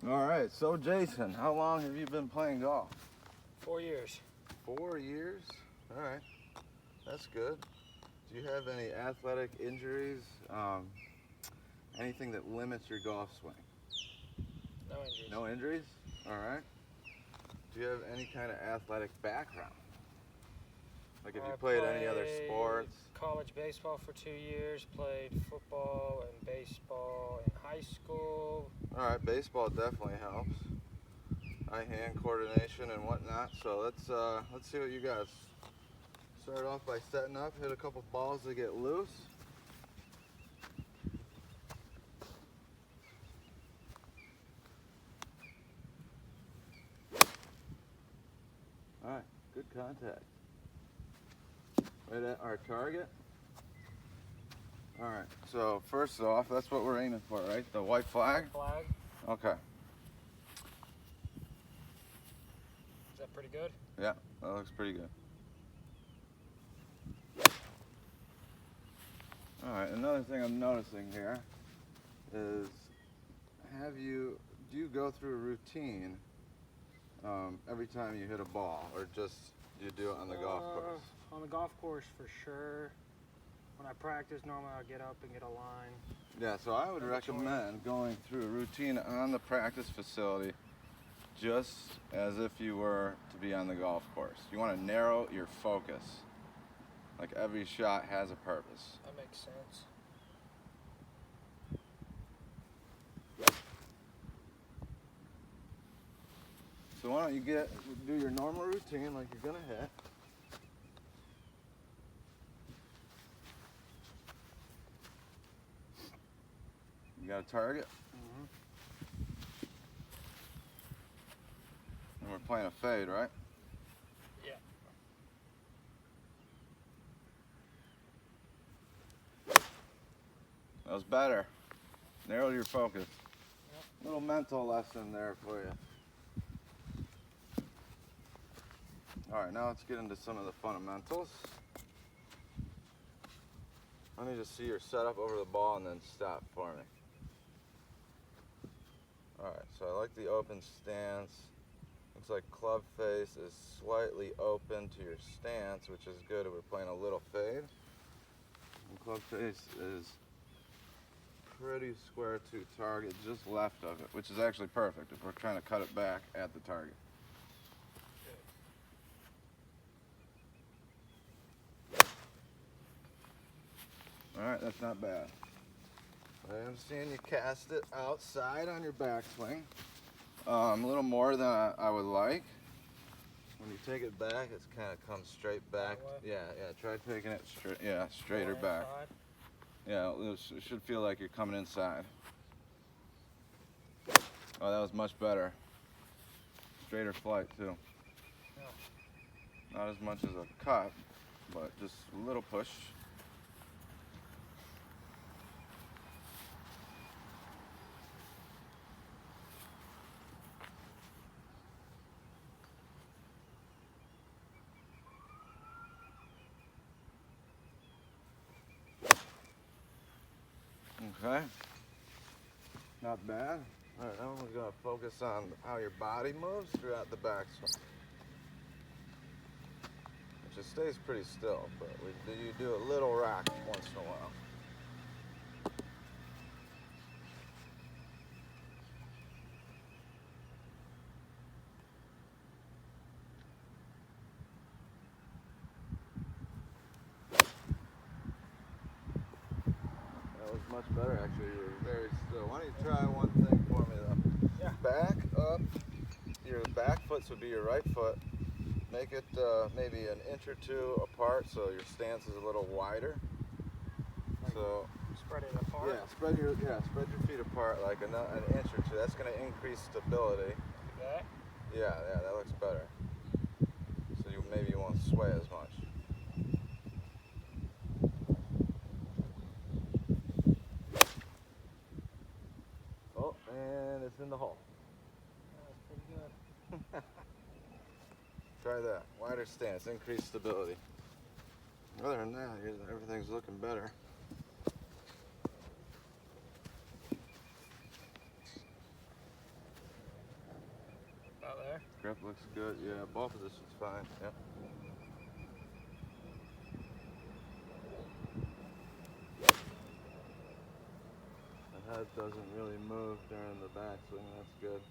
All right, so Jason, how long have you been playing golf? 4 years. 4 years? All right, that's good. Do you have any athletic injuries? Anything that limits your golf swing? No injuries. No injuries? All right. Do you have any kind of athletic background? Like, have you played any other sports? College baseball for 2 years, played football and baseball in high school. All right, baseball definitely helps. Eye-hand coordination and whatnot. So let's see what you got. Start off by setting up, hit a couple balls to get loose. All right, good contact. Right at our target. All right, so first off, that's what we're aiming for, right? The white flag? Flag. Okay. Is that pretty good? Yeah, that looks pretty good. All right, another thing I'm noticing here is do you go through a routine every time you hit a ball, or just you do it on the golf course? On the golf course for sure. When I practice, normally I'll get up and get a line. Yeah, so I would recommend going through a routine on the practice facility just as if you were to be on the golf course. You want to narrow your focus. Like, every shot has a purpose. That makes sense. So why don't you do your normal routine like you're gonna hit. You got a target? Mm-hmm. And we're playing a fade, right? Yeah. That was better. Narrowed your focus. Yep. Little mental lesson there for you. All right, now let's get into some of the fundamentals. Let me just see your setup over the ball and then stop for me. All right, so I like the open stance. Looks like club face is slightly open to your stance, which is good if we're playing a little fade. And club face is pretty square to target, just left of it, which is actually perfect if we're trying to cut it back at the target. All right, that's not bad. I understand you cast it outside on your backswing. A little more than I would like. When you take it back, it's kind of comes straight back. Yeah, try taking it straight. Yeah, straighter back. Yeah, it should feel like you're coming inside. Oh, that was much better. Straighter flight too. Yeah. Not as much as a cut, but just a little push. Okay, not bad. All right, now we're going to focus on how your body moves throughout the backswing. It just stays pretty still, but you do a little rock once in a while. That was much better, actually. You were very still. Why don't you try one thing for me, though? Yeah. Back up. Your back foot would be your right foot. Make it maybe an inch or two apart so your stance is a little wider. So spread it apart. Yeah, spread your feet apart like an inch or two. That's going to increase stability. Okay. Yeah, that looks better. So maybe you won't sway as much. Oh, and it's in the hole. That's pretty good. Try that. Wider stance, increased stability. Other than that, everything's looking better. there. Grip looks good. Yeah, ball position's fine. Yep. The head doesn't really move during the backswing. That's good.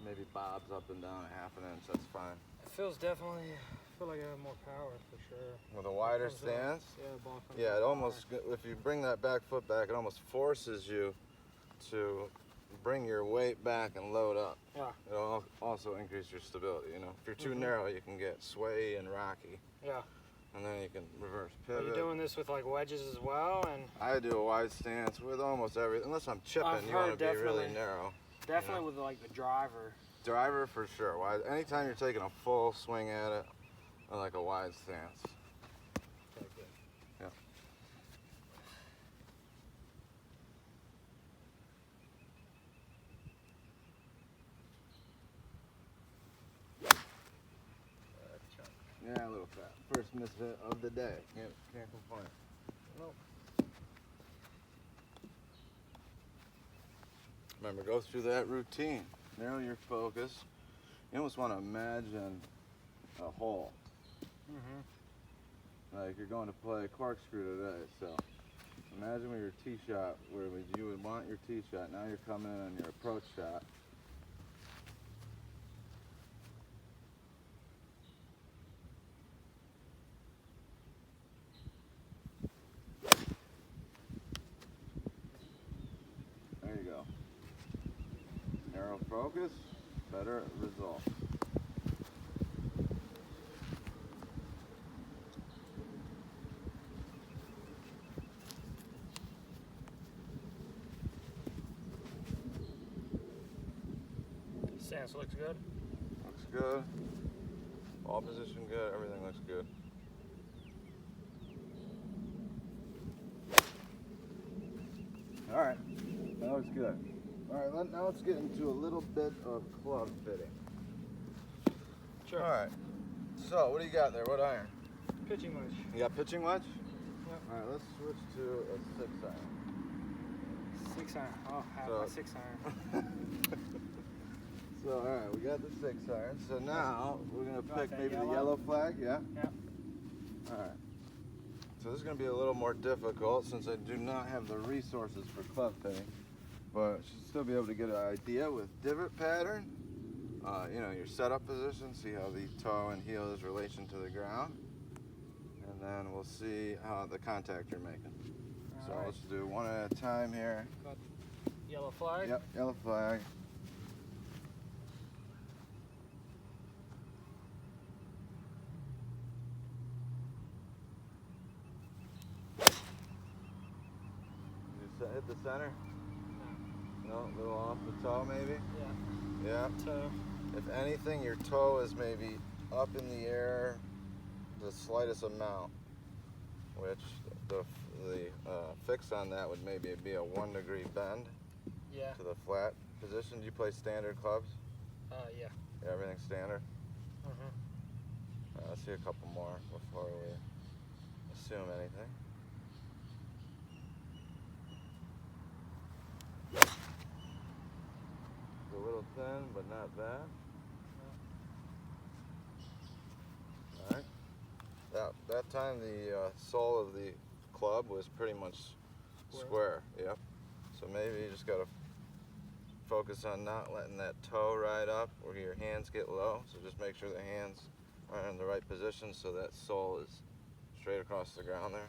Maybe bobs up and down a half an inch. That's fine. It feels definitely. I feel like I have more power for sure. With a wider Comes stance. Yeah, ball comes Yeah, out it higher. almost, if you bring that back foot back, it almost forces you to bring your weight back and load up. Yeah. It'll also increase your stability, you know. If you're too Mhm. narrow, you can get sway and rocky. Yeah. And then you can reverse Are pivot. you doing this with like wedges as well? And I do a wide stance with almost everything. Unless I'm chipping, I've you want to heard be really definitely. narrow. definitely with like the driver. Driver for sure. Wide. Anytime you're taking a full swing at it, I like a wide stance. Okay, good. Yeah. Yeah, a little fat. First miss hit of the day. Can't complain. Nope. Remember, go through that routine. Narrow your focus. You almost want to imagine a hole. Mhm. Like you're going to play corkscrew today. So imagine with your tee shot, where you would want your tee shot. Now you're coming in on your approach shot. There you go. Narrow focus, better result. Stance looks good. Looks good. Ball position good. Everything looks good. All right. That looks good. All right. Now let's get into a little bit of club fitting. Sure. All right. So what do you got there? What iron? Pitching wedge. You got pitching wedge? Yep. All right. Let's switch to a 6 iron. 6 iron. Oh, have So- my 6 iron. So all right, we got the 6 iron. So now we're gonna Got pick that maybe the yellow? yellow flag. Yeah. Yep. All right. So this is going to be a little more difficult since I do not have the resources for club fitting, but should still be able to get an idea with divot pattern. You know, your setup position, see how the toe and heel is relation to the ground, and then we'll see how the contact you're making. So All right. let's do one at a time here. Yellow flag. Yep, yellow flag. Hit the center? No, a little off the toe maybe? Yeah. Yeah. Toe. If anything, your toe is maybe up in the air the slightest amount, which the fix on that would maybe be a 1 degree bend Yeah. to the flat position. Do you play standard clubs? Yeah. Yeah, everything's standard? Mhm. Let's see a couple more before we assume anything. It's a little thin, but not bad. All right. That time the sole of the club was pretty much square. Yep. So maybe you just gotta focus on not letting that toe ride up or your hands get low. So just make sure the hands are in the right position so that sole is straight across the ground there.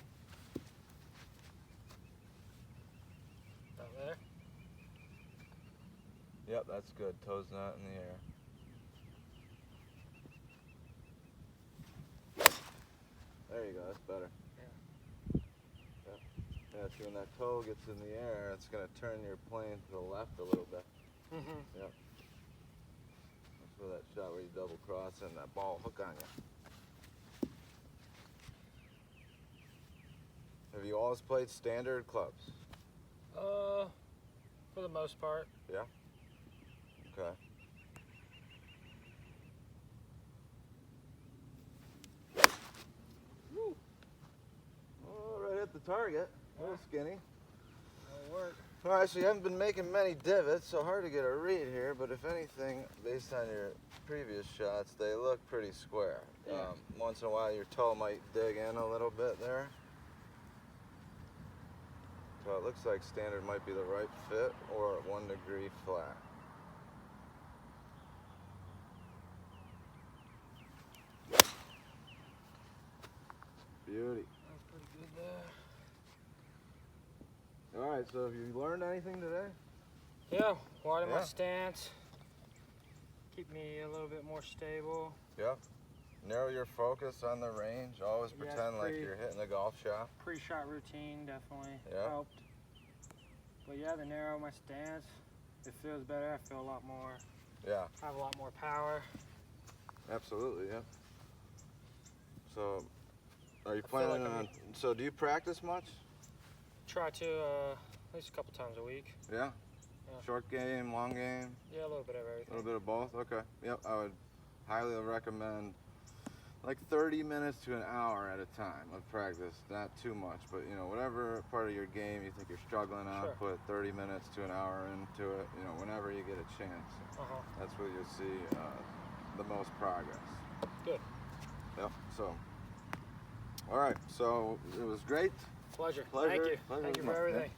About there. Yep, that's good. Toes not in the air. There you go, that's better. Yeah. Yep. Yeah, see, when that toe gets in the air, it's going to turn your plane to the left a little bit. Mhm. Yep. That's for that shot where you double cross and that ball hook on you. Have you always played standard clubs? For the most part. Yeah? Okay. Woo. Oh, right at the target. A little skinny. That'll work. All right, so you haven't been making many divots, so hard to get a read here, but if anything, based on your previous shots, they look pretty square. Yeah. Once in a while, your toe might dig in a little bit there. So it looks like standard might be the right fit, or 1 degree flat. Beauty. That's pretty good there. All right, so have you learned anything today? Yeah, widen Yeah. my stance. Keep me a little bit more stable. Yep. Narrow your focus on the range. Always Yeah, pretend like you're hitting a golf shot. Pre-shot routine definitely Yeah. helped. But yeah, the narrow my stance, it feels better. I feel a lot more, Yeah, I have a lot more power. absolutely, yeah. So, are you I feel like planning I'm- on, so do you practice much? Try to at least a couple times a week. Yeah? Yeah. Short game, long game, Yeah, a little bit of a everything. little bit of both? Okay. Yep, I would highly recommend like 30 minutes to an hour at a time of practice. Not too much, but you know, whatever part of your game you think you're struggling on, Sure. put 30 minutes to an hour into it, you know, whenever you get a chance. Uh-huh. That's where you'll see the most progress. Good. Yep, so. All right, so it was great. Pleasure. Pleasure. Thank you. Pleasure Thank you was for mine. Yeah. everything.